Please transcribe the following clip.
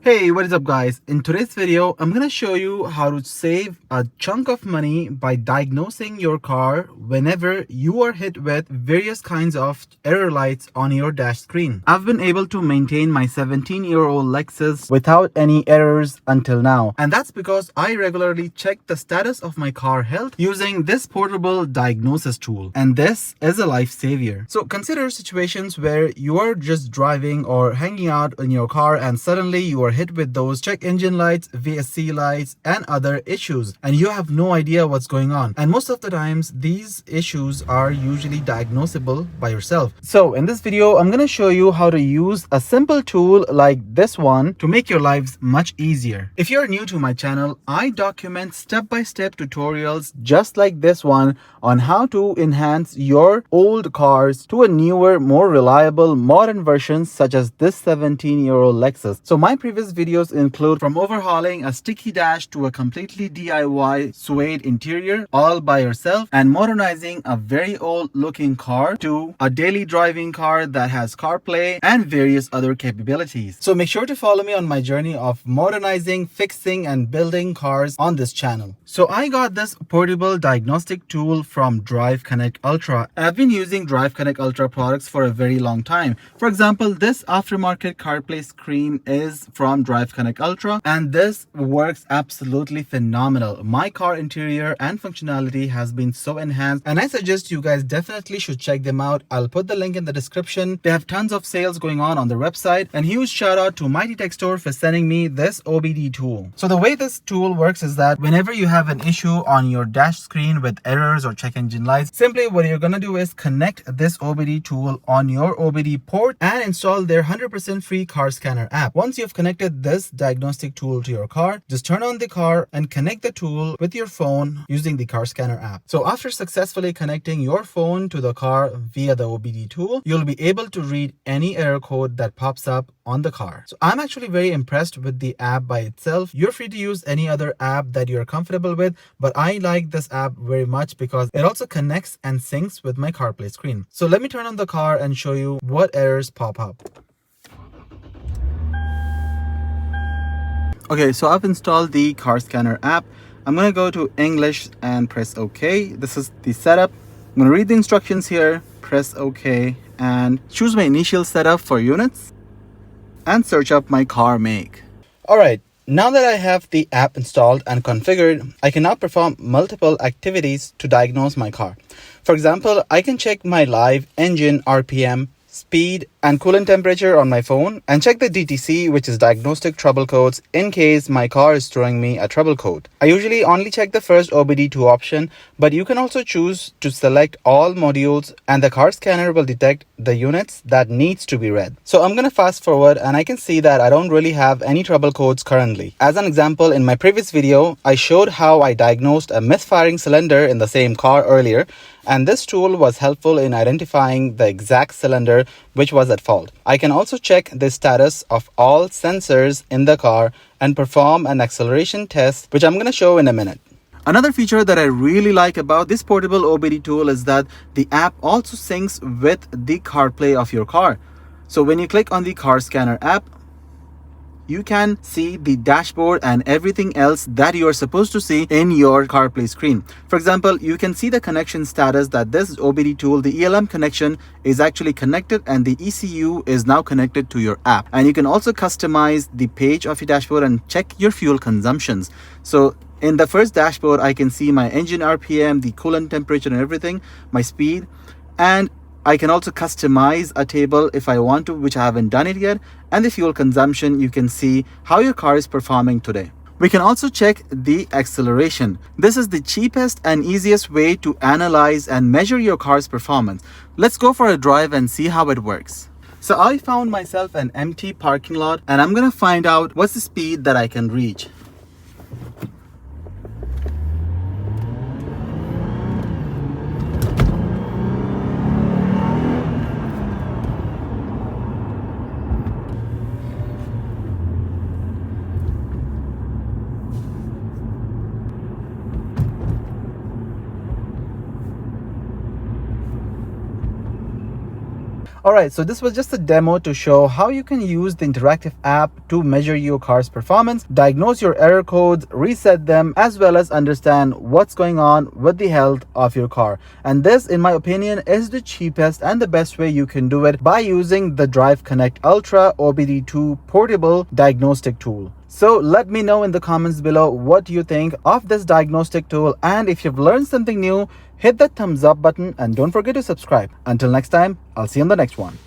Hey, what is up guys? In today's video, I'm gonna show you how to save a chunk of money by diagnosing your car whenever you are hit with various kinds of error lights on your dash screen. I've been able to maintain my 17-year-old Lexus without any errors until now. And that's because I regularly check the status of my car health using this portable diagnosis tool. And this is a life savior. So consider situations where you are just driving or hanging out in your car and suddenly you are hit with those check engine lights, VSC lights, and other issues, and you have no idea what's going on. And most of the times, these issues are usually diagnosable by yourself. So in this video, I'm going to show you how to use a simple tool like this one to make your lives much easier. If you're new to my channel, I document step-by-step tutorials just like this one on how to enhance your old cars to a newer, more reliable, modern versions such as this 17-year-old Lexus. So my previous videos include from overhauling a sticky dash to a completely DIY suede interior all by yourself, and modernizing a very old looking car to a daily driving car that has CarPlay and various other capabilities. So make sure to follow me on my journey of modernizing, fixing, and building cars on this channel. So I got this portable diagnostic tool from DriveConnect Ultra. I've been using DriveConnect Ultra products for a very long time. For example, this aftermarket CarPlay screen is from DriveConnect Ultra, and this works absolutely phenomenal. My car interior and functionality has been so enhanced, and I suggest you guys definitely should check them out. I'll put the link in the description. They have tons of sales going on their website, and huge shout out to Mighty Tech Store for sending me this OBD tool. So the way this tool works is that whenever you have an issue on your dash screen with errors or check engine lights, simply what you're gonna do is connect this OBD tool on your OBD port and install their 100% free car scanner app. Once you've connected this diagnostic tool to your car, just turn on the car and connect the tool with your phone using the car scanner app. So after successfully connecting your phone to the car via the OBD tool, you'll be able to read any error code that pops up on the car. So I'm actually very impressed with the app by itself. You're free to use any other app that you're comfortable with, but I like this app very much because it also connects and syncs with my CarPlay screen. So let me turn on the car and show you what errors pop up. Okay, so I've installed the car scanner app. I'm gonna go to English and press OK. This is the setup. I'm gonna read the instructions here, press OK, and choose my initial setup for units and search up my car make. All right, now that I have the app installed and configured, I can now perform multiple activities to diagnose my car. For example, I can check my live engine RPM, speed, and coolant temperature on my phone, and check the DTC, which is diagnostic trouble codes, in case my car is throwing me a trouble code. I usually only check the first OBD2 option, but you can also choose to select all modules and the car scanner will detect the units that needs to be read. So I'm gonna fast forward and I can see that I don't really have any trouble codes currently. As an example, in my previous video, I showed how I diagnosed a misfiring cylinder in the same car earlier, and this tool was helpful in identifying the exact cylinder which was at fault. I can also check the status of all sensors in the car and perform an acceleration test, which I'm going to show in a minute. Another feature that I really like about this portable OBD tool is that the app also syncs with the CarPlay of your car. So when you click on the car scanner app, you can see the dashboard and everything else that you are supposed to see in your CarPlay screen. For example, you can see the connection status that this OBD tool, the ELM connection, is actually connected and the ECU is now connected to your app. And you can also customize the page of your dashboard and check your fuel consumptions. So in the first dashboard, I can see my engine RPM, the coolant temperature and everything, my speed, and I can also customize a table if I want to, which I haven't done it yet, and the fuel consumption. You can see how your car is performing today. We can also check the acceleration. This is the cheapest and easiest way to analyze and measure your car's performance. Let's go for a drive and see how it works. So I found myself an empty parking lot and I'm gonna find out what's the speed that I can reach. Alright, so this was just a demo to show how you can use the interactive app to measure your car's performance, diagnose your error codes, reset them, as well as understand what's going on with the health of your car. And this, in my opinion, is the cheapest and the best way you can do it by using the DriveConnect Ultra OBDII portable diagnostic tool. So let me know in the comments below what you think of this diagnostic tool, and if you've learned something new, hit that thumbs up button and don't forget to subscribe. Until next time, I'll see you on the next one.